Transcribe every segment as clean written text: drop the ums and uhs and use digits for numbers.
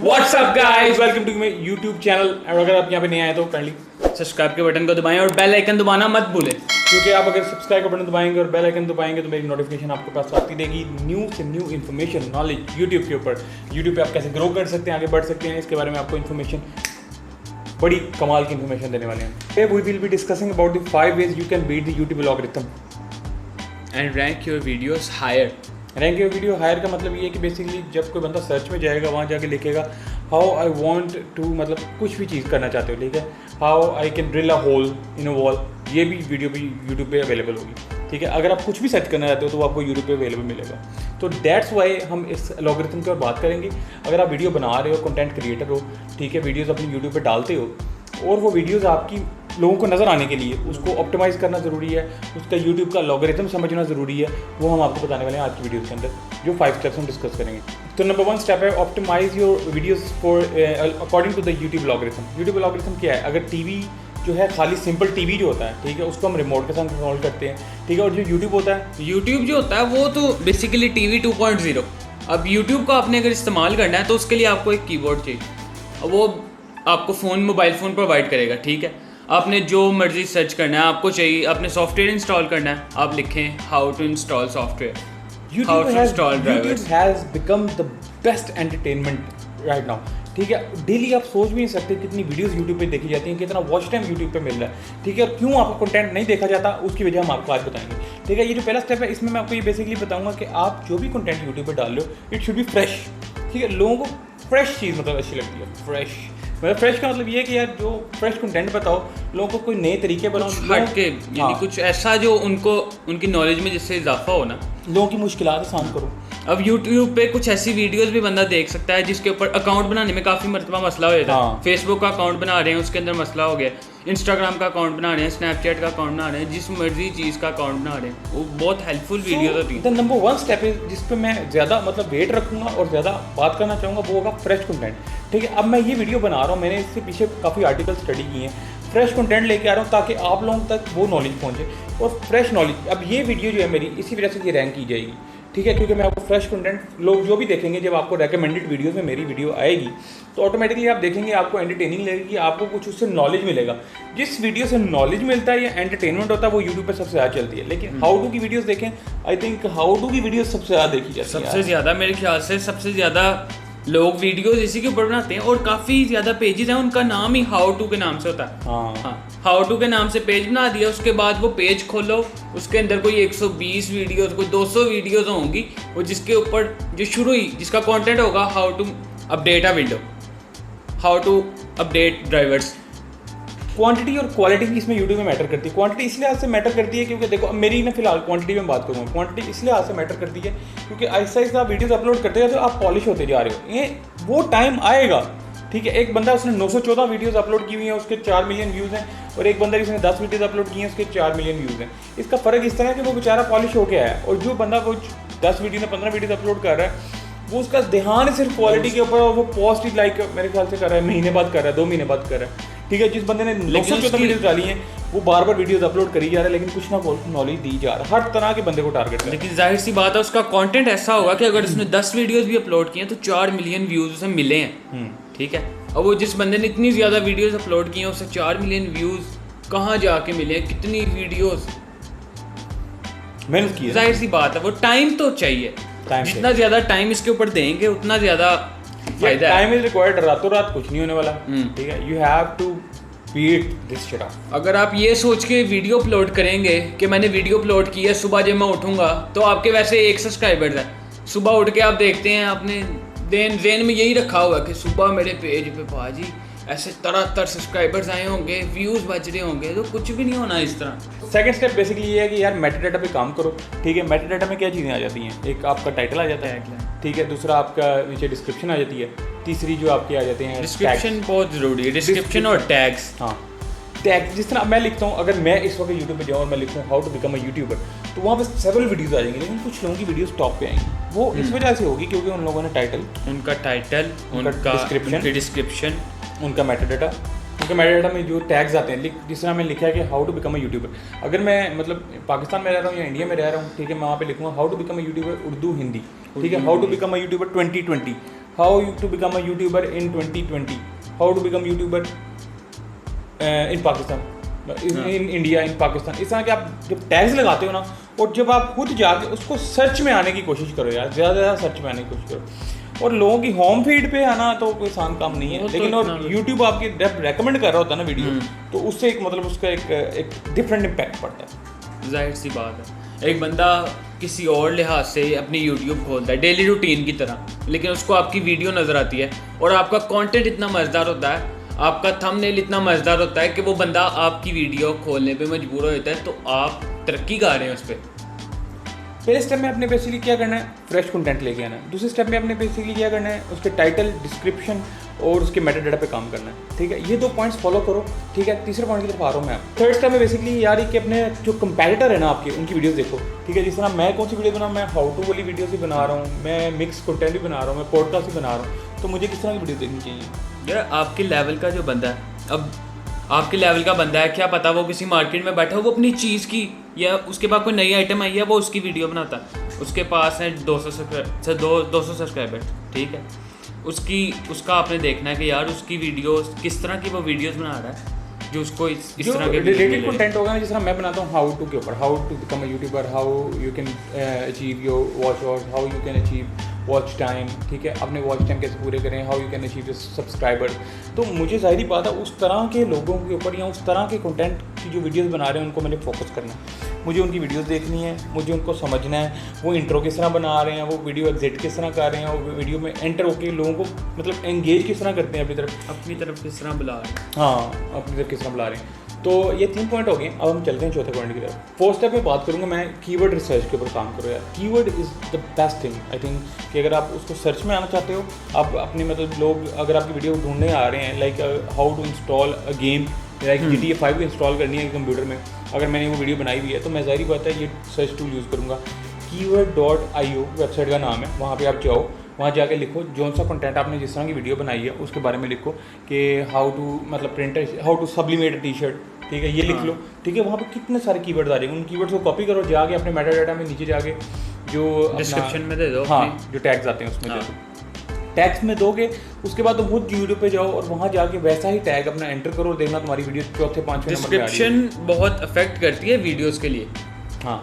What's up guys, welcome to my YouTube channel। और अगर आप यहाँ पे नए आए तो काइंडली सब्सक्राइब के बटन को दबाएं और बेल आइकन दबाना मत भूलें, क्योंकि आप अगर सब्सक्राइब का बटन दबाएंगे और बेल आइकन दबाएंगे तो मेरी नोटिफिकेशन आपके पास आती रहेगी न्यू से न्यू इन्फॉर्मेशन नॉलेज यूट्यूब के ऊपर। यूट्यूब पे आप कैसे ग्रो कर सकते हैं, आगे बढ़ सकते हैं, इसके बारे में आपको इन्फॉर्मेशन, बड़ी कमाल की इन्फॉर्मेशन देने वाले हैं। We will be discussing about the 5 ways you can beat the YouTube algorithm and rank your videos higher. Rank your video higher का मतलब ये है कि बेसिकली जब कोई बंदा सर्च में जाएगा, वहाँ जाके लिखेगा हाउ आई वांट टू, मतलब कुछ भी चीज़ करना चाहते हो, ठीक है, how I can drill a hole in a wall, ये भी वीडियो भी यूट्यूब पे अवेलेबल होगी, ठीक है। अगर आप कुछ भी सर्च करना चाहते हो तो वो आपको यूट्यूब पे अवेलेबल मिलेगा। तो दैट्स वाई हम इस एल्गोरिथम की ओर बात करेंगे। अगर आप वीडियो बना रहे हो, कंटेंट क्रिएटर हो, ठीक है, वीडियोज़ अपनी यूट्यूब पे डालते हो और वो वीडियोज़ आपकी लोगों को नज़र आने के लिए उसको ऑप्टिमाइज़ करना ज़रूरी है, उसका यूट्यूब का लॉगरिथम समझना ज़रूरी है। वो हम आपको बताने वाले हैं आज की वीडियो के अंदर, जो 5 स्टेप्स हम डिस्कस करेंगे। तो नंबर 1 स्टेप है optimise your videos for according to the YouTube logarithm. YouTube logarithm क्या है? अगर टीवी जो है, खाली सिंपल टीवी जो होता है, ठीक है, उसको हम रिमोट के साथ कंट्रोल करते हैं, ठीक है। और जो यूट्यूब होता है, यूट्यूब जो होता है वो तो बेसिकली टीवी 2.0। अब यूट्यूब को आपने अगर इस्तेमाल करना है तो उसके लिए आपको एक कीबोर्ड चाहिए, अब वो आपको मोबाइल फ़ोन प्रोवाइड करेगा, ठीक है। आपने जो मर्जी सर्च करना है, आपको चाहिए, आपने सॉफ्टवेयर इंस्टॉल करना है, आप लिखें how to install software, how to install drivers. Has become the best entertainment right now, ठीक है। डेली आप सोच भी नहीं सकते कितनी वीडियोस यूट्यूब पे देखी जाती हैं, कितना वॉच टाइम यूट्यूब पे मिल रहा है, ठीक है। और क्यों आपका कंटेंट नहीं देखा जाता, उसकी वजह हम आपको आज बताएंगे, ठीक है। ये जो पहला स्टेप है, इसमें मैं आपको ये बेसिकली बताऊंगा कि आप जो भी कंटेंट यूट्यूब पे डाल रहे हो, इट शुड बी फ्रेश, ठीक है। लोगों को फ्रेश चीज़ मतलब अच्छी लगती है। फ्रेश मतलब फ्रेश का मतलब ये है कि यार जो फ्रेश कंटेंट बताओ, लोगों को कोई नए तरीके बनाओ, हट के, यानी कुछ ऐसा जो उनको उनकी नॉलेज में जिससे इजाफा हो ना, लोगों की मुश्किलात आसान करो। अब YouTube पे कुछ ऐसी वीडियोस भी बंदा देख सकता है जिसके ऊपर अकाउंट बनाने में काफ़ी मरतबा मसला हो जाता है। फेसबुक का अकाउंट बना रहे हैं, उसके अंदर मसला हो गया, इंस्टाग्राम का अकाउंट बना रहे हैं, स्नैपचैट का अकाउंट बना रहे हैं, जिस मर्जी चीज़ का अकाउंट बना रहे हैं, वो बहुत हेल्पफुल वीडियोस होती हैं। द नंबर 1 स्टेप है जिस पे मैं ज़्यादा मतलब वेट रखूँगा और ज़्यादा बात करना चाहूँगा, वो होगा फ्रेश कंटेंट, ठीक है। अब मैं ये वीडियो बना रहा हूँ, मैंने इससे पीछे काफ़ी आर्टिकल स्टडी किए हैं, फ्रेश कंटेंट लेके आ रहा हूँ ताकि आप लोगों तक वो नॉलेज पहुँचे और फ्रेश नॉलेज। अब ये वीडियो जो है मेरी, इसी वजह से ये रैंक की जाएगी, ठीक है, क्योंकि मैं आपको फ्रेश कंटेंट, लोग जो भी देखेंगे, जब आपको रेकमेंडेड वीडियोस में मेरी वीडियो आएगी तो ऑटोमेटिकली आप देखेंगे, आपको एंटरटेनिंग लगेगी, आपको कुछ उससे नॉलेज मिलेगा। जिस वीडियो से नॉलेज मिलता है या एंटरटेनमेंट होता है, वो यूट्यूब पे सबसे ज़्यादा चलती है। लेकिन हाउ टू की वीडियोस देखें, आई थिंक हाउ टू की वीडियो सबसे ज़्यादा देखी जाती है। सबसे ज़्यादा मेरे ख्याल से सबसे ज़्यादा लोग वीडियोस इसी के ऊपर बनाते हैं और काफ़ी ज़्यादा पेजेस हैं, उनका नाम ही हाउ टू के नाम से होता है। हाँ, हाउ टू के नाम से पेज बना दिया, उसके बाद वो पेज खोलो, उसके अंदर कोई 120 वीडियोस, कोई 200 वीडियोस होंगी, वो जिसके ऊपर जो शुरू ही जिसका कंटेंट होगा how to update a window, how to update drivers. Quantity और क्वालिटी की इसमें यूट्यूब में मैटर करती है। क्वांटिटी इसलिए आज से मैटर करती है क्योंकि देखो, अब मेरी ना फिलहाल क्वांटिटी में बात करूँगा, क्वांटिटी इसलिए आज से मैटर करती है क्योंकि आहिस्ता आहिस्ता आप वीडियोस अपलोड करते जाते हो, आप पॉलिश होते जा रहे हो, ये वो टाइम आएगा, ठीक है। एक बंदा, उसने 914 वीडियोस अपलोड की हुई हैं, उसके 4 मिलियन व्यूज़ हैं, और एक बंदा जिसने 10 वीडियोस अपलोड की हैं, उसके 4 मिलियन व्यूज़ हैं। इसका फ़र्क इस तरह है कि वो बेचारा पॉलिश होके आया है, और जो बंदा वो 10 वीडियो में 15 वीडियोस अपलोड कर रहा है, वो उसका ध्यान सिर्फ क्वालिटी के ऊपर, और वो पोस्ट ही लाइक मेरे ख्याल से कर रहा है, महीने बाद कर रहा है, 2 महीने बाद कर रहा है, ठीक है। जिस बंदे ने 914 वीडियोस डाली हैं, वो बार बार वीडियोस अपलोड करी जा रहा है, लेकिन कुछ ना नॉलेज दी जा रहा है, हर तरह के बंदे को टारगेट है। लेकिन जाहिर सी बात है, उसका कंटेंट ऐसा होगा कि अगर उसने 10 वीडियोस भी अपलोड किए हैं तो 4 मिलियन व्यूज़ उसे मिले हैं, ठीक है। अब वो जिस बंदे ने इतनी ज़्यादा वीडियोस अपलोड की हैं, उसे 4 मिलियन व्यूज़ कहाँ जाके मिले हैं, कितनी वीडियोस मेहनत की है, जाहिर सी बात है, वो टाइम तो चाहिए, जितना ज़्यादा टाइम इसके ऊपर देंगे उतना ज़्यादा फायदा है। टाइम इज रिक्वायर्ड, रातों रात कुछ नहीं होने वाला, ठीक है। You have to beat this shit up. अगर आप ये सोच के वीडियो अपलोड करेंगे कि मैंने वीडियो अपलोड की है, सुबह जब मैं उठूंगा तो आपके वैसे 1 सब्सक्राइबर्स हैं, सुबह उठ के आप देखते हैं, आपने जेन में यही रखा हुआ कि सुबह मेरे पेज पे भाजी ऐसे तरह सब्सक्राइबर्स आए होंगे, व्यूज़ बज रहे होंगे, तो कुछ भी नहीं होना इस तरह। सेकंड स्टेप बेसिकली ये है कि यार मेटाडाटा पे काम करो, ठीक है। मेटाडाटा में क्या चीज़ें आ जाती हैं? एक आपका टाइटल आ जाता है, ठीक है। दूसरा आपका नीचे डिस्क्रिप्शन आ जाती है। तीसरी जो आपकी आ जाते हैं, डिस्क्रिप्शन बहुत ज़रूरी है, डिस्क्रिप्शन और टैग्स। हाँ, टैग, जिस तरह मैं लिखता हूँ, अगर मैं इस वक्त यूट्यूब पे जाऊँ और मैं लिखूँ how to become a YouTuber, तो वहाँ पे सेवरल वीडियोस आ जाएंगी, लेकिन कुछ लोगों की वीडियोस टॉप पे आएंगी। वो इस वजह से होगी क्योंकि उन लोगों ने उनका डिस्क्रिप्शन, उनका मेटाडाटा, क्योंकि मेटाडाटा में जो टैग्स आते हैं, जिस तरह मैं लिखा है कि how to become a YouTuber. अगर मैं मतलब पाकिस्तान में रह रहा हूँ या इंडिया में रह रहा हूँ, ठीक है, मैं वहाँ पे लिखूँगा how to become a YouTuber Urdu Hindi, ठीक है, how to become a YouTuber 2020, how to become a YouTuber in 2020, how to become YouTuber in Pakistan, in India, in Pakistan. इस तरह के आप जब टैग्स लगाते हो ना, और जब आप खुद जाके उसको सर्च में आने की कोशिश करो यार, ज़्यादा से ज़्यादा सर्च में आने की कोशिश करो। और लोगों की होम फीड पे आना तो कोई आसान काम नहीं है, लेकिन और यूट्यूब आपकी रेकमेंड कर रहा होता है ना वीडियो, तो उससे एक मतलब उसका एक डिफरेंट इम्पैक्ट पड़ता है। जाहिर सी बात है, एक बंदा किसी और लिहाज से अपनी यूट्यूब खोलता है डेली रूटीन की तरह, लेकिन उसको आपकी वीडियो नज़र आती है और आपका कंटेंट इतना मज़ेदार होता है, आपका थंबनेल इतना मज़ेदार होता है कि वो बंदा आपकी वीडियो खोलने पे मजबूर हो जाता है, तो आप तरक्की कर रहे हैं उस पर। पहले स्टेप में आपने बेसिकली क्या करना है, फ्रेश कंटेंट लेके आना है। दूसरे स्टेप में आपने बेसिकली क्या करना है, उसके टाइटल, डिस्क्रिप्शन और उसके मेटा डेटा पे काम करना है, ठीक है। ये 2 पॉइंट्स फॉलो करो, ठीक है। तीसरे पॉइंट की तरफ आ रहा हूँ मैं। थर्ड स्टेप में बेसिकली यार कि अपने जो कंपैरेटर है ना आपके, उनकी वीडियोस देखो, ठीक है। जिस तरह मैं कौन सी वीडियो बना, मैं हाउ टू वाली वीडियोस भी बना रहा हूँ, मैं मिक्स कंटेंट भी बना रहा हूँ, मैं पॉडकास्ट भी बना रहा हूँ, तो मुझे किस तरह की वीडियो देखनी चाहिए यार? आपके लेवल का जो बंदा है, अब आपके लेवल का बंदा है, क्या पता वो किसी मार्केट में बैठा हो, वो अपनी चीज़ की या उसके पास कोई नई आइटम आई है, वो उसकी वीडियो बनाता है, उसके पास है 200 सब्सक्राइबर, ठीक है। उसका आपने देखना है कि यार उसकी वीडियोस किस तरह की वो वीडियोस बना रहा है जो उसको इस तरह के रिलेटेड कंटेंट होगा ना। जिस तरह मैं बनाता हूँ हाउ टू के ऊपर, how to become a YouTuber, how you can achieve your watch hours, how you can achieve watch time, ठीक है। अपने वॉच टाइम कैसे पूरे करें, how you can achieve your subscriber. तो मुझे ज़ाहिर बात है उस तरह के लोगों के ऊपर या उस तरह के कंटेंट की जो वीडियोस बना रहे हैं उनको मैंने फोकस करना है। मुझे उनकी वीडियोस देखनी है, मुझे उनको समझना है, वो इंट्रो किस तरह बना रहे हैं, वो वीडियो एग्जिट किस तरह कर रहे हैं, वो वीडियो में एंटर होकर लोगों को मतलब एंगेज किस तरह करते हैं अपनी तरफ किस तरह बुला रहे हैं, हाँ अपनी तरफ किस तरह बुला रहे हैं। तो ये 3 पॉइंट हो गए। अब हम चलते हैं चौथे पॉइंट की तरफ। 4th स्टेप में बात करूँगा मैं कीवर्ड रिसर्च के ऊपर काम करो यार। Keyword is the best thing I think, कि अगर आप उसको सर्च में आना चाहते हो, आप अपने मतलब लोग अगर आपकी वीडियो ढूंढने आ रहे हैं, like how to install a game, like GTA 5 install करनी है कंप्यूटर में, अगर मैंने वो वीडियो बनाई हुई है, तो मैं ज़ाहिर बात है ये सर्च टूल यूज़ करूँगा। keyword.io वेबसाइट का नाम है, वहाँ पे आप जाओ, वहाँ जाके लिखो जौन सा कंटेंट आपने जिस तरह की वीडियो बनाई है उसके बारे में लिखो कि हाउ टू मतलब print, how to sublimate a T shirt, ठीक है, ये लिख लो, ठीक है। वहाँ पे कितने सारे कीवर्ड्स आ रहे हैं, उन कीवर्ड्स को कॉपी करो, जाके अपने मेटा डेटा में नीचे जाके जो डिस्क्रिप्शन में दे दो, हाँ जो टैग्स आते हैं उसमें दे दो। टैग्स में दोगे, उसके बाद तुम खुद यूट्यूब पे जाओ और वहाँ जाके वैसा ही टैग अपना एंटर करो, देखना तुम्हारी वीडियो 4th-5वें नंबर पे आ रही है। डिस्क्रिप्शन बहुत अफेक्ट करती है वीडियोस के लिए। हाँ,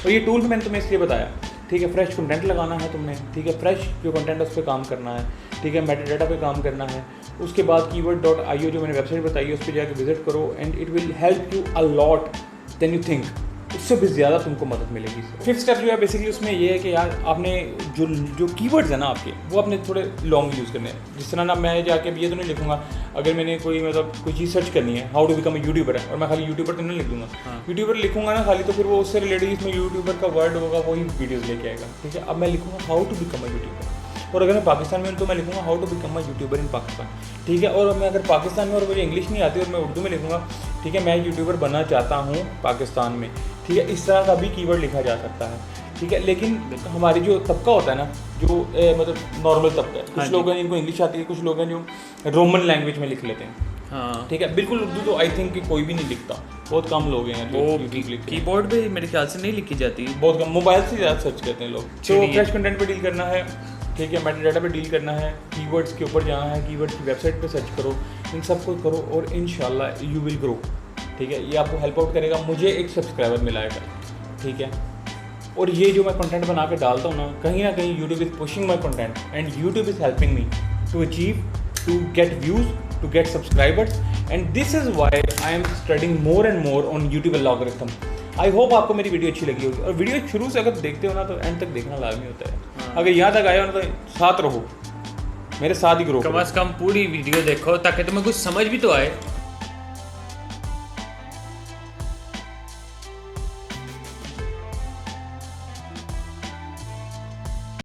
और ये टूल मैंने तुम्हें इसलिए बताया, ठीक है। फ्रेश कंटेंट लगाना है तुमने, ठीक है, फ्रेश जो कंटेंट है उस पर काम करना है, ठीक है, मेटा डेटा पे काम करना है। उसके बाद keyword.io जो मैंने वेबसाइट बताई है उस पर जाके विजिट करो, and it will help you a lot then you think, उससे भी ज़्यादा तुमको मदद मिलेगी। 5th स्टेप जो है बेसिकली उसमें ये है कि यार आपने जो कीवर्ड्स है ना आपके, वो आपने थोड़े लॉन्ग यूज़ करने हैं। जिस तरह ना मैं जाके अब ये तो नहीं लिखूंगा, अगर मैंने कोई मतलब कोई चीज़ सर्च करनी है, how to become a YouTuber है, और मैं खाली यूट्यूबर तो नहीं लिख दूंगा, यूट्यूबर लिखूंगा ना खाली, तो फिर वो उससे रिलेटेड इसमें यूट्यूबर का वर्ड होगा, वही वीडियोज़ लेके आएगा, ठीक है। अब मैं लिखूँगा how to become a YouTuber, और अगर मैं पाकिस्तान में हूँ तो मैं लिखूँगा how to become a YouTuber in Pakistan, ठीक है। और मैं अगर पाकिस्तान में और मुझे इंग्लिश नहीं आती और मैं उर्दू में लिखूँगा, ठीक है, मैं यूट्यूबर बनना चाहता हूँ पाकिस्तान में, ठीक है। इस तरह का भी कीवर्ड लिखा जा सकता है, ठीक है। लेकिन हमारी जो तबका होता है ना, जो मतलब नॉर्मल तबका है, कुछ लोग हैं जिनको इंग्लिश आती है, कुछ लोग हैं जो रोमन लैंग्वेज में लिख लेते हैं, हाँ ठीक है। बिल्कुल उर्दू तो आई थिंक कि कोई भी नहीं लिखता, बहुत कम लोग हैं जो कीबोर्ड पे मेरे ख्याल से नहीं लिखी जाती, बहुत कम, मोबाइल से ज़्यादा सर्च करते हैं लोग। तो फ्रेश कंटेंट पे डील करना है, ठीक है, मेटा डेटा पे डील करना है, कीवर्ड्स के ऊपर जाना है, कीवर्ड्स की वेबसाइट पे सर्च करो, इन सबको करो और इंशाल्लाह यू विल ग्रो, ठीक है। ये आपको हेल्प आउट करेगा। मुझे एक सब्सक्राइबर मिला है, ठीक है, और ये जो मैं कंटेंट बना के डालता हूँ ना कहीं YouTube is pushing my content and YouTube is helping me to achieve, to get views, to get subscribers, and this is why I am studying more and more on YouTube algorithm. I hope आपको मेरी video अच्छी लगी होगी, और video शुरू से अगर देखते हो ना तो एंड तक देखना लाजमी होता है। अगर यहाँ तक आया हो ना तो साथ रहो, मेरे साथ ही ग्रो, कम से कम पूरी वीडियो देखो ताकि तुम्हें कुछ समझ भी तो आए।